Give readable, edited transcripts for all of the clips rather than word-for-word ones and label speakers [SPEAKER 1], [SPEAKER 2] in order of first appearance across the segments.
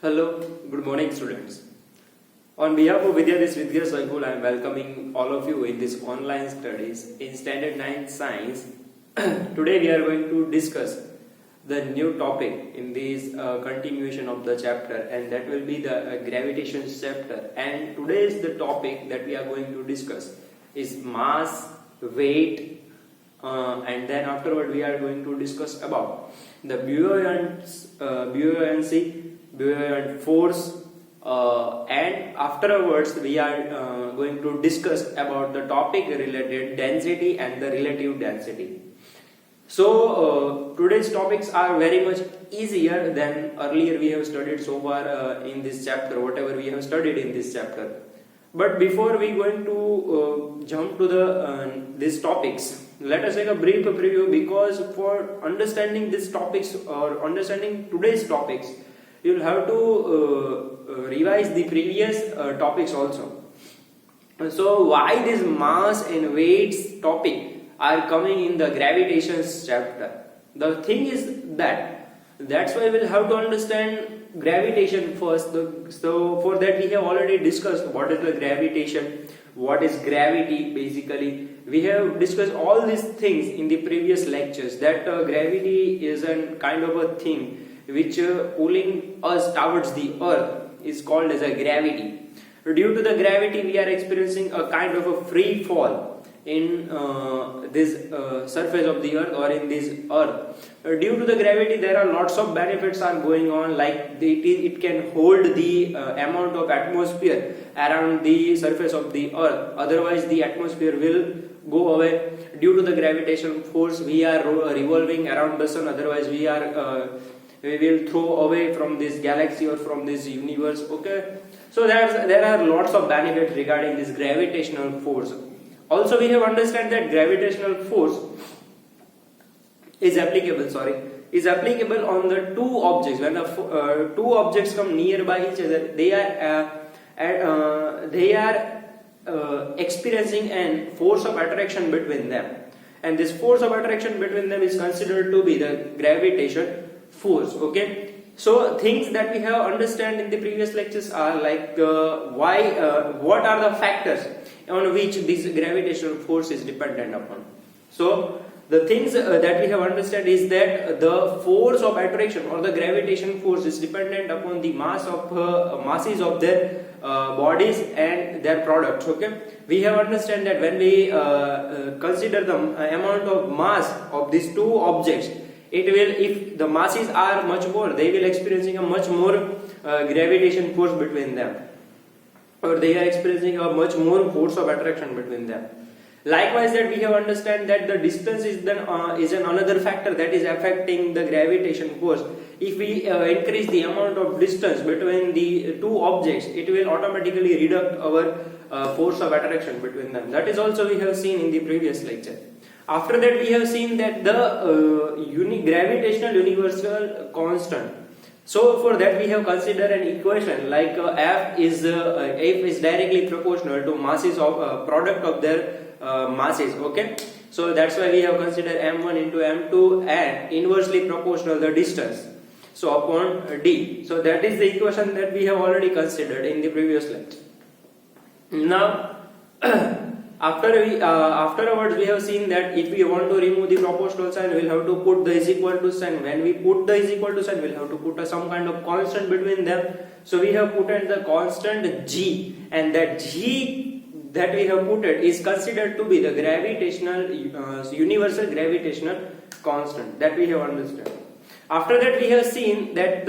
[SPEAKER 1] Hello, good morning students. On behalf of Vdvs, I am welcoming all of you in this online studies in Standard 9 Science. Today we are going to discuss the new topic in this continuation of the chapter, and that will be the gravitation chapter. And today's the topic that we are going to discuss is mass, weight, and then afterward we are going to discuss about the buoyancy, buoyant force, and afterwards we are going to discuss about the topic related density and the relative density. So today's topics are very much easier than earlier we have studied so far in this chapter, whatever we have studied in this chapter. But before we going to jump to the these topics, let us take a brief preview, because for understanding these topics or understanding today's topics, you will have to revise the previous topics also. So why this mass and weights topic are coming in the gravitation chapter? The thing is that's why we'll have to understand gravitation first. So for that we have already discussed what is the gravitation, what is gravity basically. We have discussed all these things in the previous lectures, that gravity is a kind of a thing which pulling us towards the earth is called as a gravity. Due to the gravity we are experiencing a kind of a free fall in this surface of the earth or in this earth. Due to the gravity there are lots of benefits are going on, like it can hold the amount of atmosphere around the surface of the earth, otherwise the atmosphere will go away. Due to the gravitation force we are revolving around the sun, otherwise we will throw away from this galaxy or from this universe. Okay, so there are lots of benefits regarding this gravitational force. Also we have understand that gravitational force is applicable on the two objects. When the two objects come nearby each other, they are experiencing a force of attraction between them, and this force of attraction between them is considered to be the gravitation force. Okay, so things that we have understand in the previous lectures are like what are the factors on which this gravitational force is dependent upon. So the things that we have understood is that the force of attraction or the gravitation force is dependent upon the masses of their bodies and their products. Okay, we have understand that when we consider the amount of mass of these two objects, it will, if the masses are much more, they will experiencing a much more gravitation force between them, or they are experiencing a much more force of attraction between them. Likewise, that we have understand that the distance is another factor that is affecting the gravitation force. If we increase the amount of distance between the two objects, it will automatically reduce our force of attraction between them. That is also we have seen in the previous lecture. After that we have seen that the gravitational universal constant. So for that we have considered an equation like F is directly proportional to masses of product of their masses. Okay, so that's why we have considered m1 into m2 and inversely proportional the distance, so upon d. So that is the equation that we have already considered in the previous lecture. Now afterwards we have seen that if we want to remove the proportional sign, we'll have to put the is equal to sign. When we put the is equal to sign, we'll have to put some kind of constant between them. So we have put in the constant g, and that g that we have put it is considered to be the gravitational universal gravitational constant that we have understood. After that we have seen that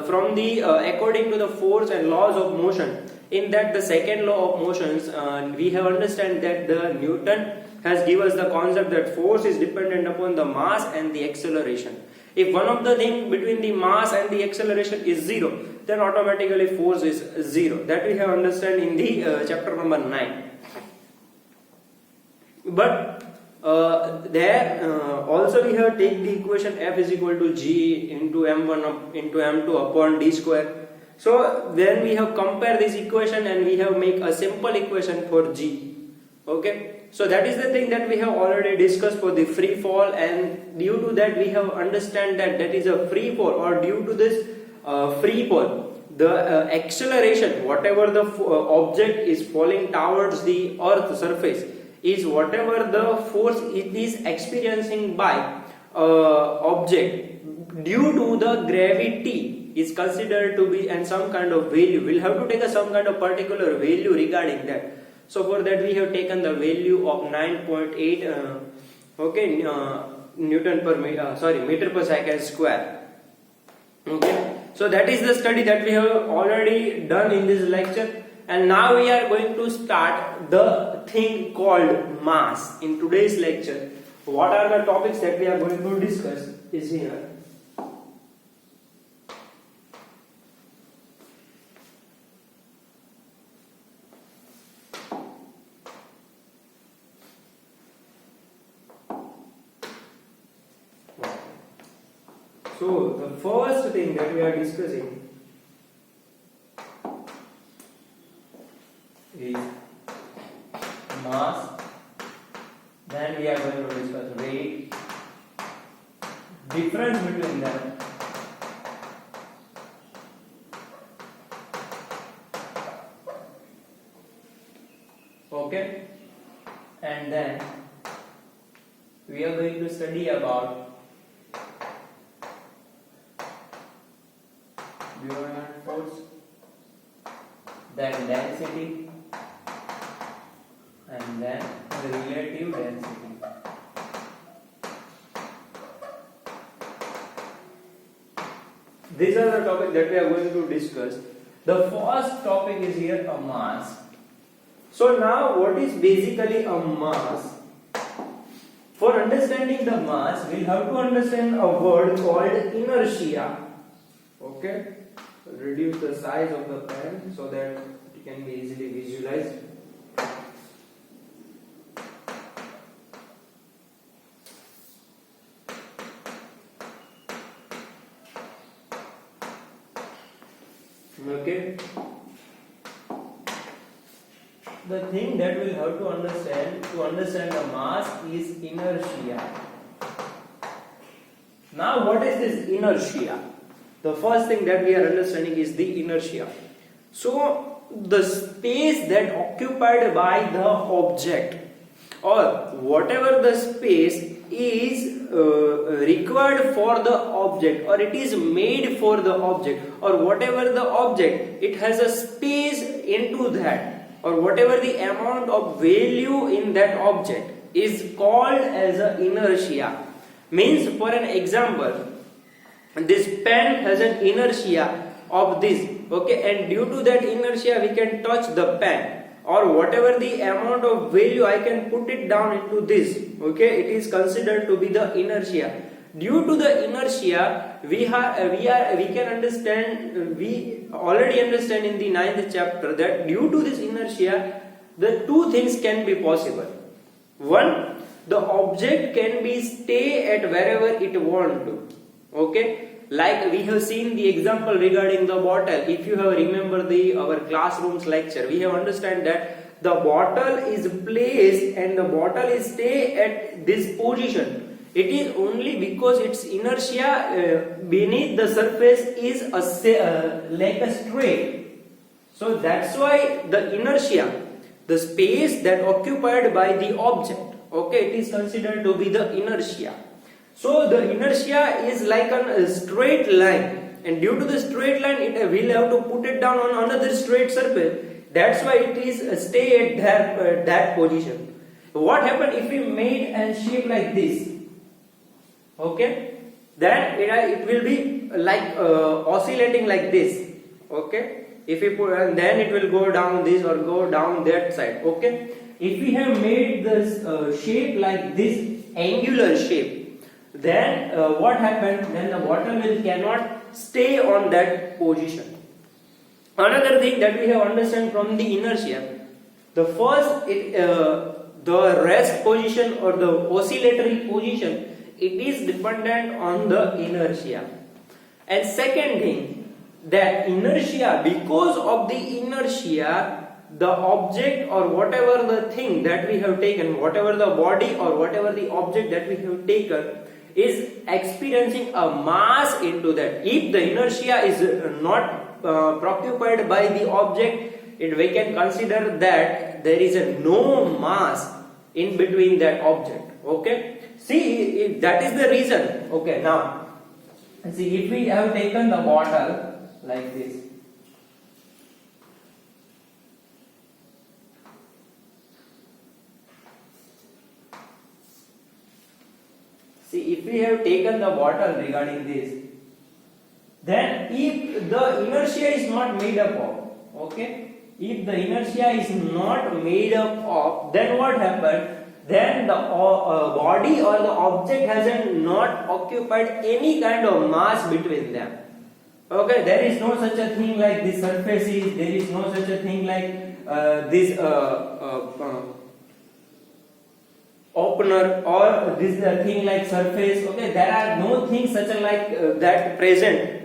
[SPEAKER 1] from the according to the force and laws of motion, in that the second law of motions, we have understand that the Newton has given us the concept that force is dependent upon the mass and the acceleration. If one of the thing between the mass and the acceleration is zero, then automatically force is zero. That we have understand in the chapter number 9. But there also we have take the equation F is equal to G into m1 into m2 upon d square. So then we have compare this equation and we have make a simple equation for G. Okay, so that is the thing that we have already discussed for the free fall, and due to that we have understand that is a free fall, or due to this free fall the acceleration, whatever the object is falling towards the earth surface, is whatever the force it is experiencing by object due to the gravity is considered to be, and some kind of value. We'll have to take some kind of particular value regarding that. So for that we have taken the value of 9.8 Newton per meter per second square. Okay, so that is the study that we have already done in this lecture, and now we are going to start the thing called mass. In today's lecture, what are the topics that we are going to discuss is here. So the first thing that we are discussing is mass, then we are going to discuss weight, difference between them, okay, and then we are going to study about Buoyant force, then density, and then the relative density. These are the topics that we are going to discuss. The first topic is here a mass. So now what is basically a mass? For understanding the mass, we'll have to understand a word called inertia. Okay? Reduce the size of the pen so that it can be easily visualized. Okay. The thing that we'll have to understand the mass is inertia. Now what is this inertia? The first thing that we are understanding is the inertia. So the space that occupied by the object, or whatever the space is required for the object, or it is made for the object, or whatever the object, it has a space into that, or whatever the amount of value in that object is called as a inertia. Means, for an example, this pen has an inertia of this, okay, and due to that inertia we can touch the pen, or whatever the amount of value I can put it down into this, okay, it is considered to be the inertia. Due to the inertia, we already understand in the 9th chapter that due to this inertia, the two things can be possible. One, the object can be stay at wherever it want to. Okay, like we have seen the example regarding the bottle. If you have remembered our classrooms lecture, we have understand that the bottle is placed and the bottle is stay at this position. It is only because its inertia beneath the surface is like a straight. So that's why the inertia, the space that occupied by the object, okay, it is considered to be the inertia. So the inertia is like a straight line, and due to the straight line, it will have to put it down on another straight surface. That's why it is stay at that position. What happened if we made a shape like this? Okay, then it will be like oscillating like this. Okay, if we put, and then it will go down this or go down that side. Okay, if we have made this shape like this angular shape, then what happened? Then the bottle cannot stay on that position. Another thing that we have understand from the inertia, the first the rest position or the oscillatory position, it is dependent on the inertia. And second thing, that inertia, because of the inertia, the object or whatever the thing that we have taken, whatever the body or whatever the object that we have taken, is experiencing a mass into that. If the inertia is not preoccupied by the object, we can consider that there is a no mass in between that object. Okay, see, that is the reason. Okay, now see, if we have taken the bottle like this, see, if we have taken the bottle regarding this, then if the inertia is not made up of, okay, if the inertia is not made up of, then what happened? Then the body or the object has not occupied any kind of mass between them. Okay, there is no such a thing like this surfaces, there is no such a thing like this opener, or this thing like surface. Okay, there are no things such like that present.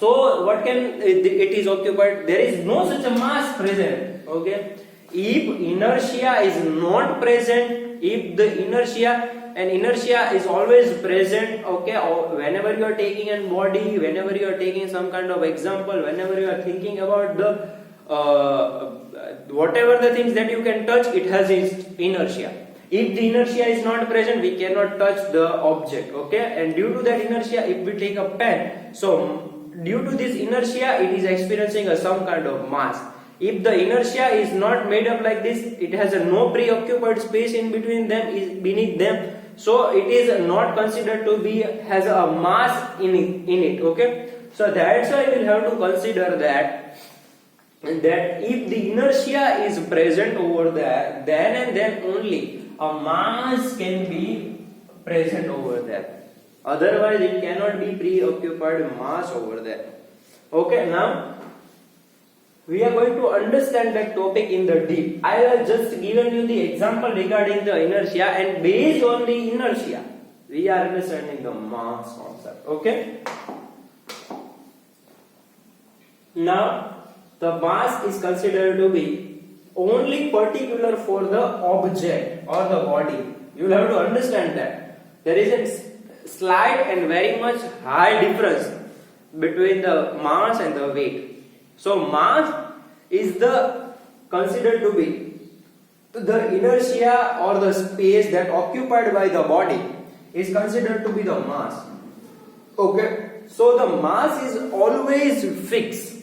[SPEAKER 1] So what can it is occupied? There is no such a mass present. Okay, if inertia is not present, if the inertia is always present, okay, or whenever you are taking a body, whenever you are taking some kind of example, whenever you are thinking about the whatever the things that you can touch, it has inertia. If the inertia is not present, we cannot touch the object. Okay, and due to that inertia, if we take a pen, so due to this inertia, it is experiencing some kind of mass. If the inertia is not made up like this, it has no preoccupied space in between them, is beneath them, so it is not considered to be has a mass in it. Okay, so that's why we will have to consider that if the inertia is present over there, then and then only a mass can be present over there. Otherwise, it cannot be preoccupied mass over there. Okay, now we are going to understand that topic in the deep. I have just given you the example regarding the inertia, and based on the inertia, we are understanding the mass concept. Okay. Now, the mass is considered to be only particular for the object or the body. You will have to understand that there is a slight and very much high difference between the mass and the weight. So mass is considered to be the inertia or the space that occupied by the body is considered to be the mass. Okay, so the mass is always fixed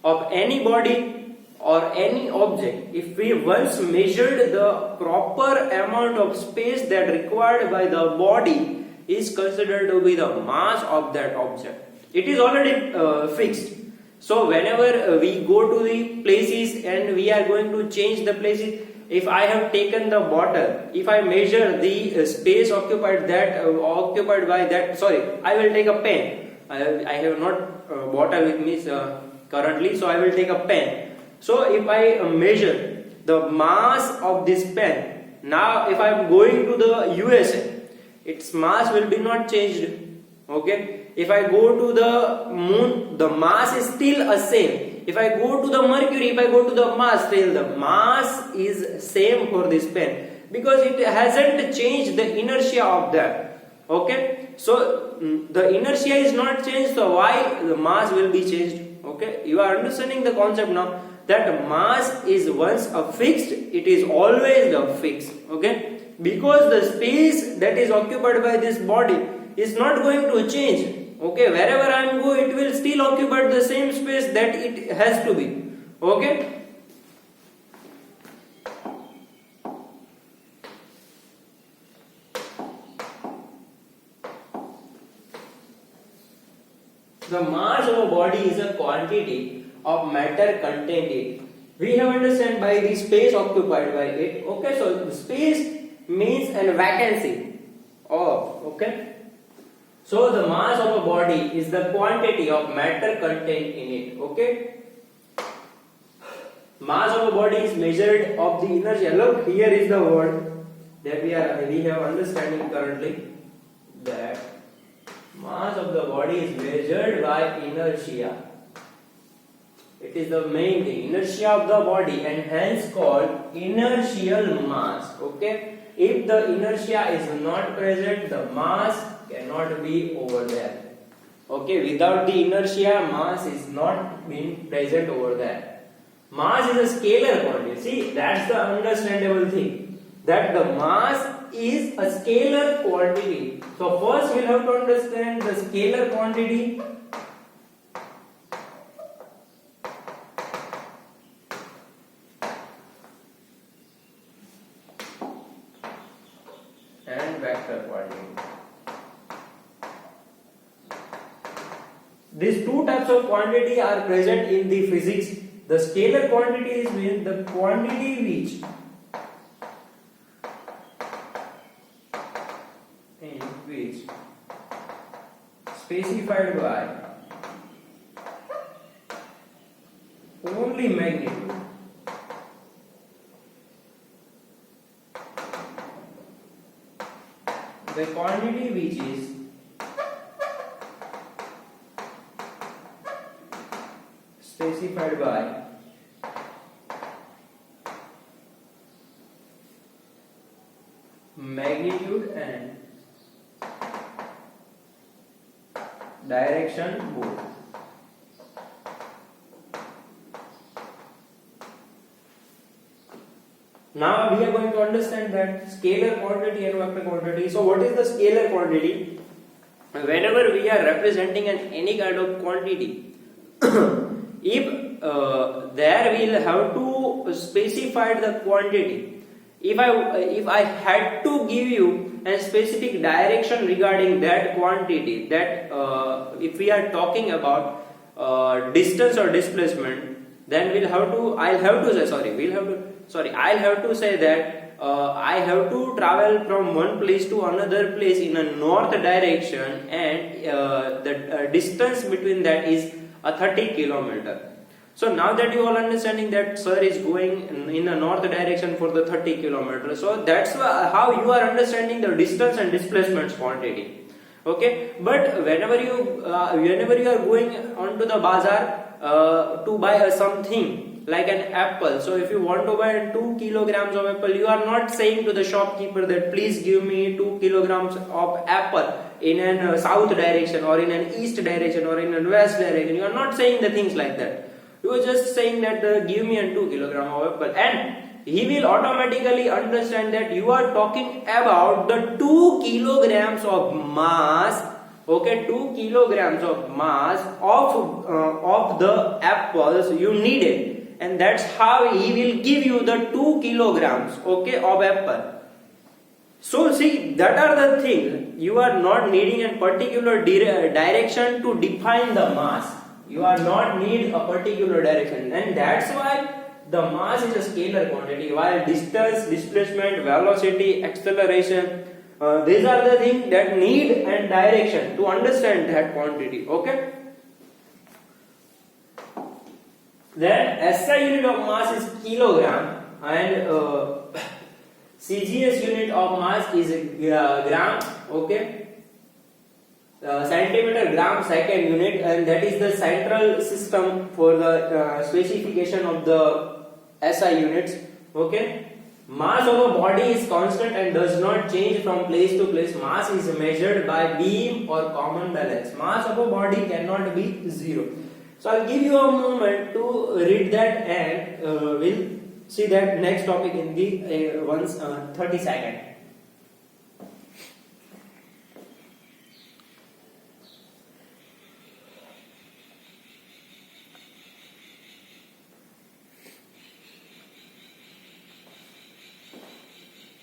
[SPEAKER 1] of any body or any object. If we once measured the proper amount of space that required by the body is considered to be the mass of that object. It is already fixed. So whenever we go to the places and we are going to change the places, if I have taken the bottle, if I measure the space occupied by that, sorry, I will take a pen. I have not bottle with me currently, so I will take a pen. So if I measure the mass of this pen, now if I am going to the USA, its mass will be not changed. Okay. If I go to the moon, the mass is still the same. If I go to the Mercury, if I go to the Mars, still the mass is same for this pen, because it hasn't changed the inertia of that. Okay, so the inertia is not changed, so why the mass will be changed? Okay, you are understanding the concept now, that mass is once fixed, it is always fixed. Okay, because the space that is occupied by this body is not going to change. Okay, wherever I am going, it will still occupy the same space that it has to be. Okay. The mass of a body is a quantity of matter contained in it. We have understand by the space occupied by it. Okay, so space means a vacancy. Oh, okay. So the mass of a body is the quantity of matter contained in it. Okay. Mass of a body is measured of the inertia. Look, here is the word that we have understanding currently, that mass of the body is measured by inertia. It is the main thing, inertia of the body, and hence called inertial mass. Okay. If the inertia is not present, the mass cannot be over there. Okay, without the inertia, mass is not being present over there. Mass is a scalar quantity. See, that's the understandable thing. That the mass is a scalar quantity. So first we'll have to understand the scalar quantity. And vector quantity. These two types of quantity are present in the physics. The scalar quantity is when the quantity which specified by only magnitude. The quantity which is specified by magnitude and direction both. Now we are going to understand that scalar quantity and vector quantity. So what is the scalar quantity? Whenever we are representing any kind of quantity, if there we'll have to specify the quantity. If I had to give you a specific direction regarding that quantity, that if we are talking about distance or displacement, then I'll have to say that I have to travel from one place to another place in a north direction, and the distance between that is a 30 kilometer. So now that you all understanding that sir is going in a north direction for the 30 kilometers, so that's how you are understanding the distance and displacement quantity. Okay, but whenever you are going onto the bazaar to buy something like an apple, so if you want to buy 2 kilograms of apple, you are not saying to the shopkeeper that please give me 2 kilograms of apple in an south direction or in an east direction or in a west direction. You are not saying the things like that. You are just saying that give me a 2 kilogram of apple, and he will automatically understand that you are talking about the 2 kilograms of mass. Okay, 2 kilograms of mass of the apples you needed, and that's how he will give you the 2 kilograms, okay, of apple. So see, that are the things. You are not needing a particular direction to define the mass. You are not need a particular direction, and that's why the mass is a scalar quantity, while distance, displacement, velocity, acceleration, these are the things that need and direction to understand that quantity. Okay. Then SI unit of mass is kilogram, and CGS unit of mass is gram. Okay. Centimeter, gram, second unit, and that is the central system for the specification of the SI units. Okay. Mass of a body is constant and does not change from place to place. Mass is measured by beam or common balance. Mass of a body cannot be zero. So I'll give you a moment to read that, and we'll see that next topic in the 30 seconds.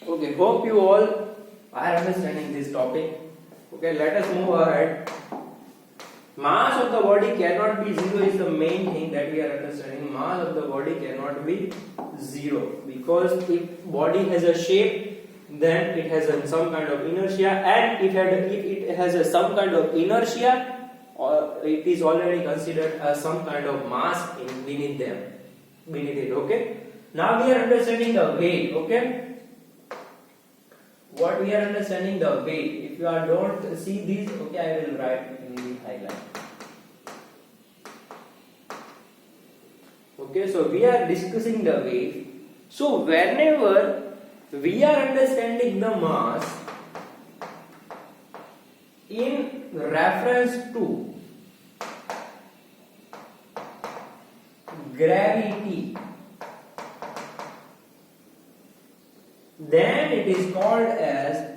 [SPEAKER 1] Okay, hope you all are understanding this topic. Okay, let us move ahead. Mass of the body cannot be zero is the main thing that we are understanding. Mass of the body cannot be zero, because if body has a shape, then it has some kind of inertia, and if it has some kind of inertia, it is already considered as some kind of mass beneath it. Okay. Now we are understanding the weight. Okay. What we are understanding the weight. If you don't see these, okay, I will write in the highlight. Okay, so we are discussing the weight. So whenever we are understanding the mass in reference to gravity, then it is called as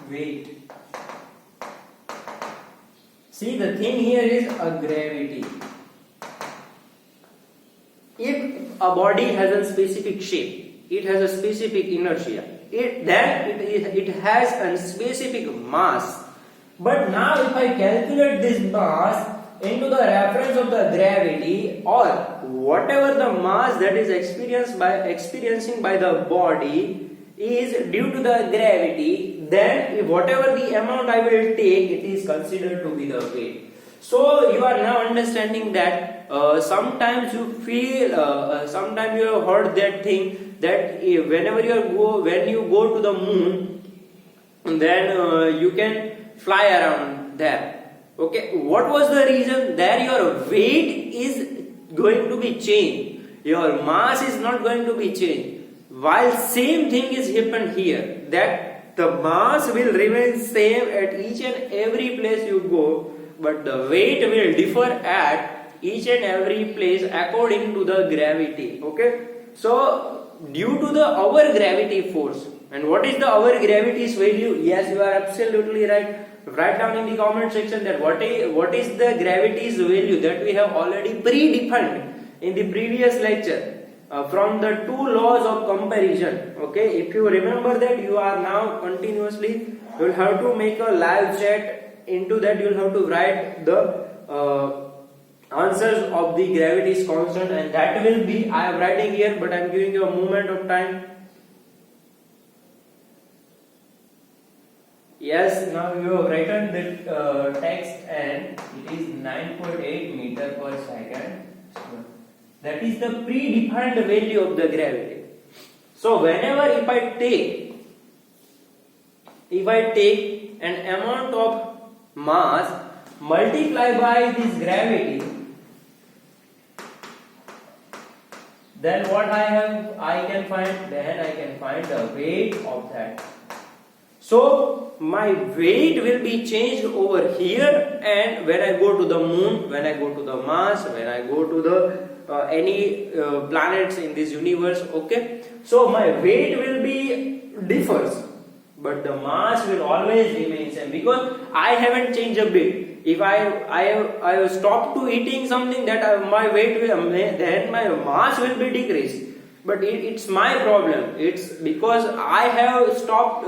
[SPEAKER 1] weight. See, the thing here is a gravity. If a body has a specific shape, it has a specific inertia, it has a specific mass. But now if I calculate this mass into the reference of the gravity, or whatever the mass that is experiencing by the body is due to the gravity, then whatever the amount I will take, it is considered to be the weight. So you are now understanding that sometimes you feel, sometimes you have heard that thing that when you go to the moon, then you can fly around there. Okay, what was the reason? There your weight is going to be changed, your mass is not going to be changed. While same thing is happened here, that the mass will remain same at each and every place you go, but the weight will differ at each and every place according to the gravity. Okay, so due to the our gravity force, and what is the our gravity's value? Yes, you are absolutely right. Write down in the comment section that what is the gravity's value that we have already predefined in the previous lecture. From the two laws of comparison. Okay, if you remember that, you are now continuously, you will have to make a live chat. Into that you will have to write the answers of the gravity's constant, and that will be, I am writing here, but I am giving you a moment of time. Yes, now you have written the text, and it is 9.8 meter per second. That is the predefined value of the gravity. So whenever if I take an amount of mass multiply by this gravity, then what I can find the weight of that. So my weight will be changed over here, and when I go to the moon, when I go to the Mars, when I go to the any planets in this universe, okay, so my weight will be differs, but the mass will always remain same, because I haven't changed a bit. If I have stopped to eating something, that my weight will, then my mass will be decreased. But it's my problem. It's because I have stopped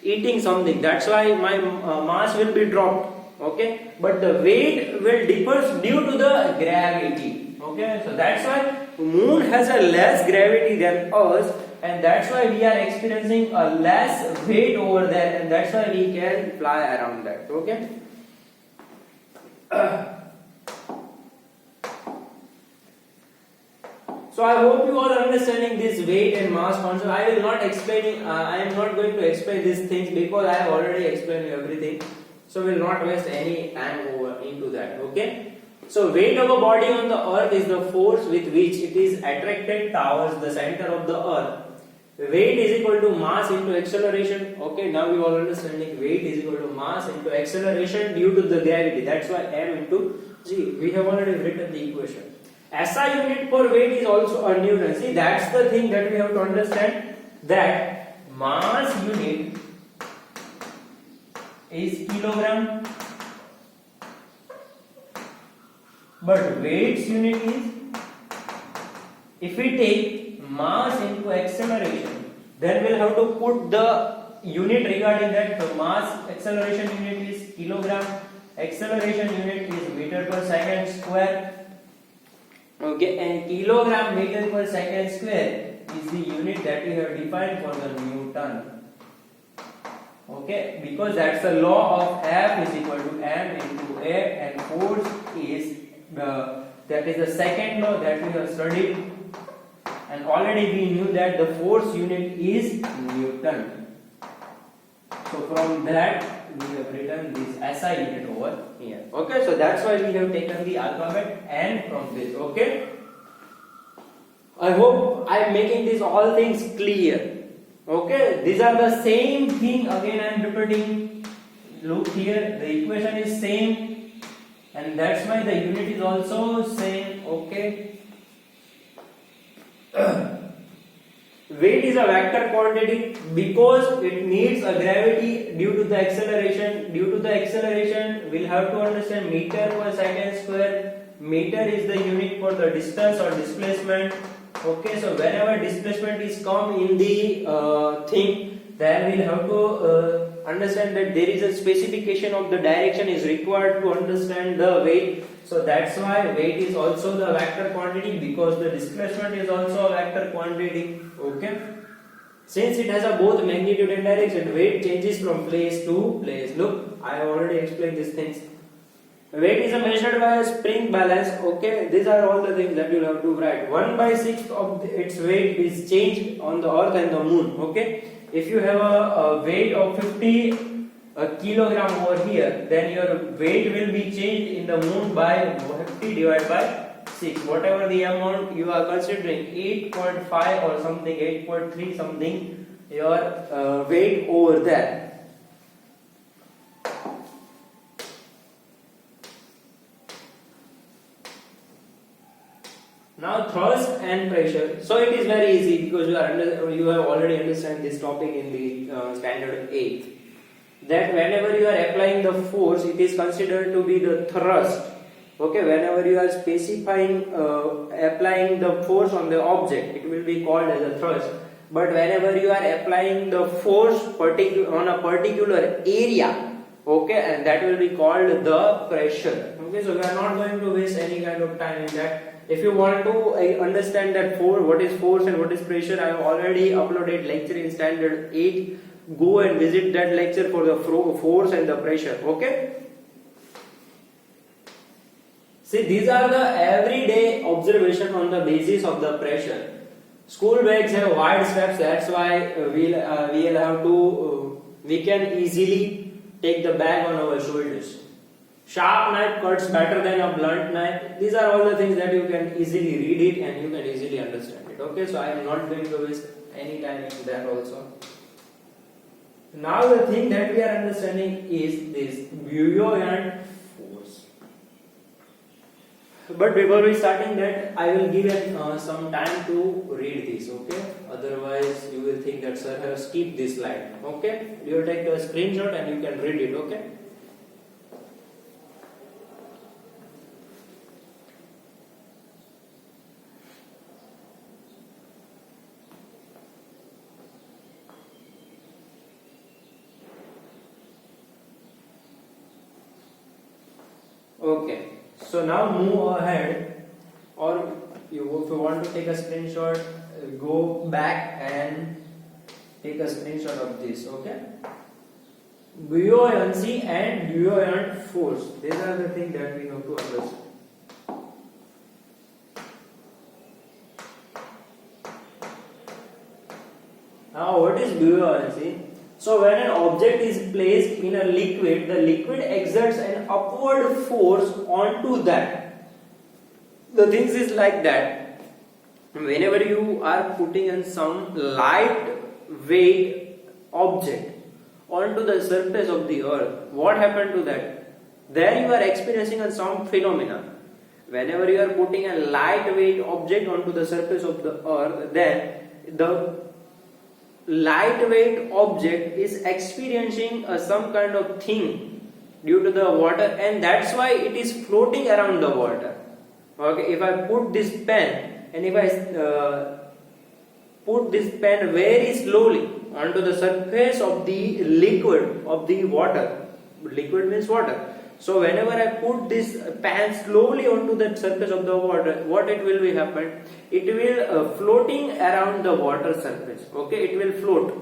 [SPEAKER 1] eating something. That's why my mass will be dropped. Okay, but the weight will differ due to the gravity. Okay, so that's why moon has a less gravity than us, and that's why we are experiencing a less weight over there, and that's why we can fly around that. Okay. So I hope you all are understanding this weight and mass concept. I will not explain. I am not going to explain these things because I have already explained everything. So we will not waste any time over into that. Okay. So weight of a body on the earth is the force with which it is attracted towards the center of the earth. Weight is equal to mass into acceleration. Okay, now you all understanding weight is equal to mass into acceleration due to the gravity. That's why m into g. We have already written the equation. SI unit per weight is also a Newton. See, that's the thing that we have to understand, that mass unit is kilogram, but weights unit is, if we take mass into acceleration, then we'll have to put the unit regarding that. So mass acceleration unit is kilogram, acceleration unit is meter per second square. Okay, and kilogram meter per second square is the unit that we have defined for the Newton. Okay, because that's the law of F is equal to m into a, and force is that is the second law that we have studied, and already we knew that the force unit is Newton. So from that we have written this SI unit over here. Okay, so that's why we have taken the alphabet N from this. Okay, I hope I am making these all things clear. Okay, these are the same thing again I am repeating. look here, the equation is same, and that's why the unit is also same. Okay. Weight is a vector quantity because it needs a gravity due to the acceleration. Due to the acceleration, we'll have to understand meter per second square. Meter is the unit for the distance or displacement. Okay, so whenever displacement is come in the thing, then we'll have to understand that there is a specification of the direction is required to understand the weight. So that's why weight is also the vector quantity, because the displacement is also a vector quantity. Okay, since it has a both magnitude and direction, weight changes from place to place. Look, I have already explained these things. Weight is measured by a spring balance. Okay, these are all the things that you have to write. 1/6 of its weight is changed on the earth and the moon. Okay, if you have a weight of 50 kilogram over here, then your weight will be changed in the moon by 50 divided by 6. Whatever the amount you are considering, 8.5 or something, 8.3 something, your weight over there. Now thrust and pressure. So it is very easy because you have already understand this topic in the standard 8. That whenever you are applying the force, it is considered to be the thrust. Okay, whenever you are specifying applying the force on the object, it will be called as a thrust. But whenever you are applying the force on a particular area, okay, and that will be called the pressure. Okay, so we are not going to waste any kind of time in that. If you want to understand that what is force and what is pressure, I have already uploaded lecture in standard 8. Go and visit that lecture for the force and the pressure. Okay. See, these are the everyday observation on the basis of the pressure. School bags have wide straps. That's why we'll have to we can easily take the bag on our shoulders. Sharp knife cuts better than a blunt knife. These are all the things that you can easily read it and you can easily understand it. Okay, so I am not going to waste any time in that also. Now the thing that we are understanding is this buoyant force. But before we starting that, I will give some time to read this. Okay, otherwise you will think that sir has skipped this slide. Okay, you will take a screenshot and you can read it. Okay. Okay, so now move ahead, or if you want to take a screenshot, go back and take a screenshot of this. Okay, buoyancy and buoyant force. These are the things that we have to understand. Now, what is buoyancy? So when an object is placed in a liquid, the liquid exerts an upward force onto that. The thing is like that. Whenever you are putting in some light weight object onto the surface of the earth, what happened to that? There you are experiencing some phenomena. Whenever you are putting a lightweight object onto the surface of the earth, then the lightweight object is experiencing some kind of thing due to the water, and that's why it is floating around the water. Okay, if I put this pen and if I put this pen very slowly onto the surface of the liquid of the water, liquid means water. So whenever I put this pen slowly onto the surface of the water, what it will be happen? It will floating around the water surface. Okay, it will float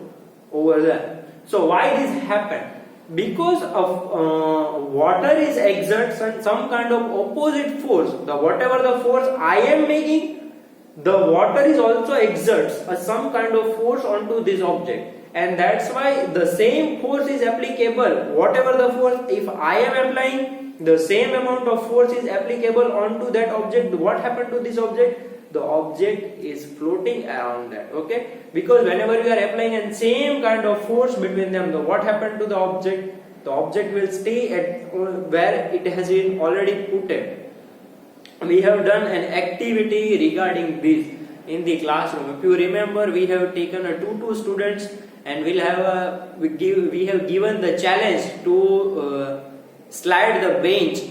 [SPEAKER 1] over there. So why this happen? Because of water is exerts some kind of opposite force. Whatever the force I am making, the water is also exerts some kind of force onto this object. And that's why the same force is applicable. Whatever the force, if I am applying, the same amount of force is applicable onto that object. What happened to this object? The object is floating around that. Okay, because whenever you are applying the same kind of force between them, what happened to the object? the object will stay at where it has been already put it. We have done an activity regarding this in the classroom. If you remember, we have taken two students and we have given the challenge to slide the bench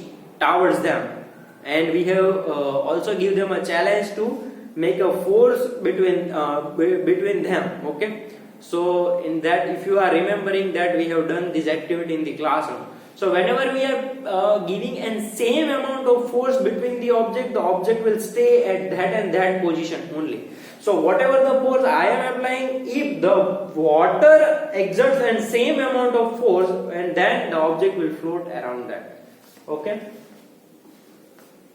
[SPEAKER 1] towards them, and we have also give them a challenge to make a force between them. Okay, so in that, if you are remembering that, we have done this activity in the classroom. So whenever we are giving an same amount of force between the object will stay at that and that position only. So whatever the force I am applying, if the water exerts an same amount of force, and then the object will float around that. Okay.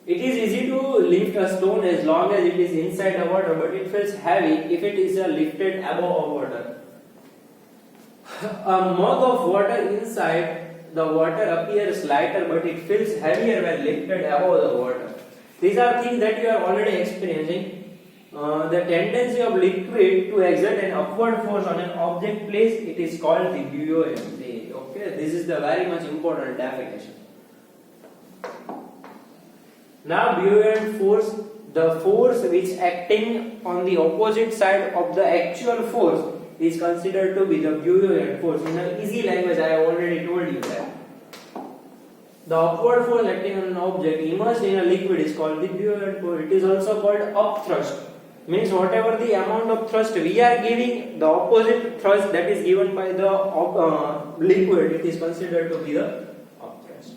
[SPEAKER 1] It is easy to lift a stone as long as it is inside the water, but it feels heavy if it is lifted above water. A mug of water inside the water appears lighter, but it feels heavier when lifted above the water. These are things that you are already experiencing. The tendency of liquid to exert an upward force on an object placed, it is called the buoyancy. Okay, this is the very much important definition. Now, buoyant force, the force which acting on the opposite side of the actual force, is considered to be the buoyant force. In an easy language, I have already told you that. The upward force acting on an object immersed in a liquid is called the buoyant force. It is also called upthrust. Means whatever the amount of thrust we are giving, the opposite thrust that is given by the liquid, it is considered to be the upthrust.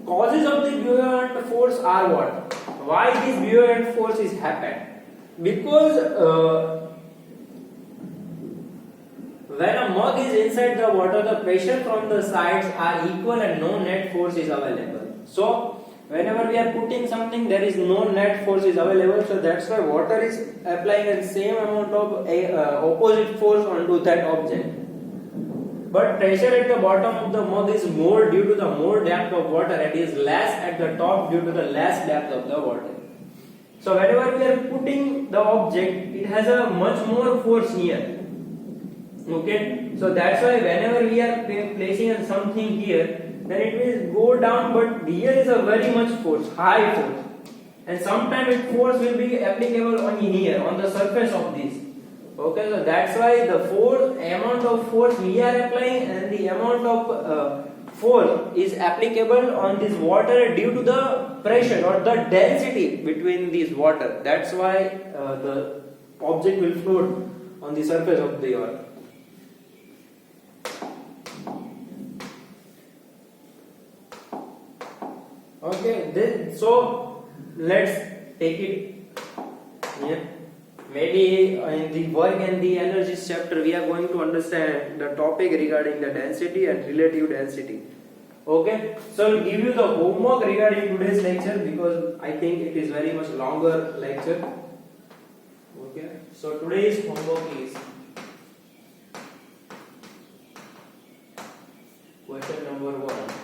[SPEAKER 1] Causes of the buoyant force are what? Why this buoyant force is happened? Because when a mug is inside the water, the pressure from the sides are equal and no net force is available. So whenever we are putting something, there is no net force is available. So that's why water is applying the same amount of opposite force onto that object. But pressure at the bottom of the mug is more due to the more depth of water, and is less at the top due to the less depth of the water. So whenever we are putting the object, it has a much more force here. Okay, so that's why whenever we are placing something here, then it will go down, but here is a very much force, high force, and sometimes force will be applicable only here on the surface of this. Okay, so that's why the amount of force we are applying and the amount of force is applicable on this water due to the pressure or the density between this water. That's why the object will float on the surface of the earth. Okay, so let's take it here. Maybe in the work and the energies chapter, we are going to understand the topic regarding the density and relative density. Okay, so I'll give you the homework regarding today's lecture, because I think it is very much longer lecture. Okay, so today's homework is question number 1.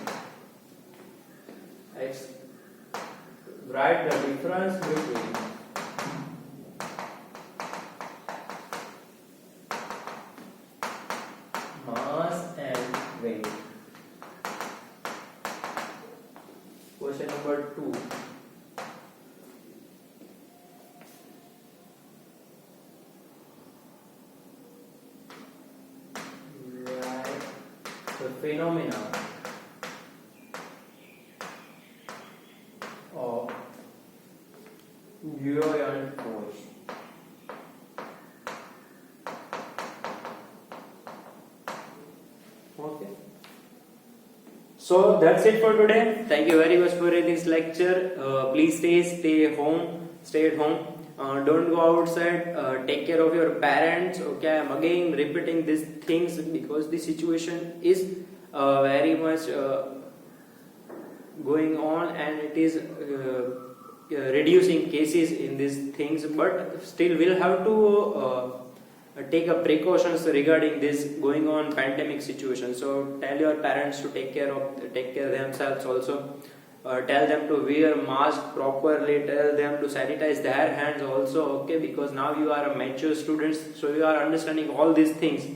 [SPEAKER 1] Write the difference between mass and weight. Question number 2. Write the phenomena of buoyant force. Okay. So that's it for today. Thank you very much for this lecture. Please stay at home. Don't go outside. Take care of your parents. Okay, I'm again repeating these things because the situation is very much going on, and it is reducing cases in these things, but still we'll have to take a precautions regarding this going on pandemic situation. So tell your parents to take care themselves also. Tell them to wear mask properly, tell them to sanitize their hands also, okay, because now you are a mature students, so you are understanding all these things.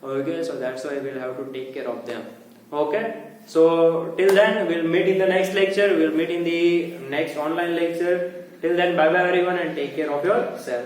[SPEAKER 1] Okay, so that's why we'll have to take care of them. Okay, so till then we'll meet in the next lecture, we'll meet in the next online lecture. Till then, bye bye everyone and take care of yourself.